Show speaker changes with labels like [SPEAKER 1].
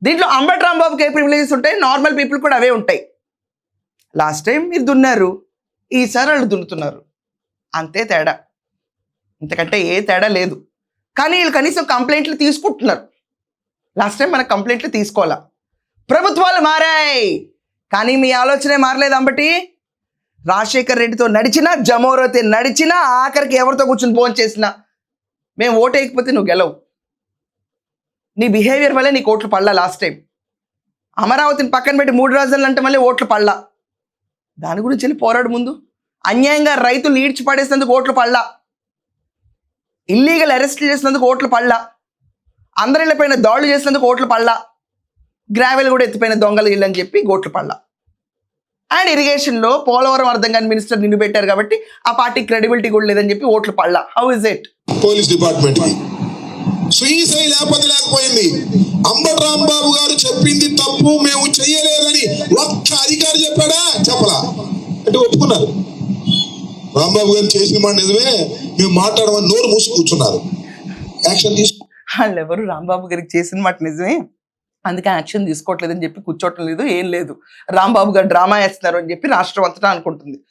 [SPEAKER 1] దీంట్లో అంబటి రాంబాబుకి ఏ ప్రివిలేజెస్ ఉంటాయి, normal people కూడా అవే ఉంటాయి. లాస్ట్ టైం మీరు దున్నారు, ఈసారి వాళ్ళు దున్నుతున్నారు, అంతే తేడా, ఇంతకంటే ఏ తేడా లేదు. కానీ వీళ్ళు కనీసం కంప్లైంట్లు తీసుకుంటున్నారు. లాస్ట్ టైం మనకు కంప్లైంట్లు తీసుకోవాలా. ప్రభుత్వాలు మారాయి కానీ మీ ఆలోచనే మారలేదు. అంబటి రాజశేఖర్ రెడ్డితో నడిచినా, జమోరతో నడిచినా, ఆఖరికి ఎవరితో కూర్చొని ఫోన్ చేసినా మేము ఓటు వేయకపోతే నువ్వు గెలవు. నీ బిహేవియర్ వల్లే నీకు ఓట్లు పడలా. లాస్ట్ టైం అమరావతిని పక్కన పెట్టి 3 రాజధానులు అంటే మళ్ళీ ఓట్లు పడలా. దాని గురించి వెళ్ళి పోరాడు ముందు. అన్యాయంగా రైతులు ఈడ్చి పడేసినందుకు ఓట్లు పడలా, ఇల్లీగల్ అరెస్ట్ చేసినందుకు ఓట్లు పడలా, అందరిళ్ళపైన దాడులు చేసినందుకు ఓట్లు పడలా, గ్రావెల్ కూడా ఎత్తిపోయిన దొంగలు ఇల్లు అని చెప్పి ఓట్లు పడలా. అండ్ ఇరిగేషన్లో పోలవరం అర్థం కాని మినిస్టర్ నిన్ను పెట్టారు కాబట్టి ఆ పార్టీ క్రెడిబిలిటీ కూడా లేదని చెప్పి ఓట్లు పడలా. How is it?
[SPEAKER 2] Police department శ్రీశై లేకపోయింది. అంబటి రాంబాబు గారు చెప్పింది తప్పు, మేము చెయ్యలేదని ఒక్క అధికారి చెప్పాడా? చెప్పలా. అంటే ఒప్పుకున్నారు రాంబాబు గారు చేసిన మాట నిజమే, మేము మాట్లాడమని నోరు మూసి కూర్చున్నారు. యాక్షన్ తీసుకు
[SPEAKER 1] వాళ్ళు ఎవరు రాంబాబు గారికి చేసిన మాట నిజమే, అందుకే యాక్షన్ తీసుకోవట్లేదని చెప్పి కూర్చోవటం లేదు, ఏం లేదు, రాంబాబు గారు డ్రామా వేస్తున్నారు అని చెప్పి రాష్ట్రం అంతటా అనుకుంటుంది.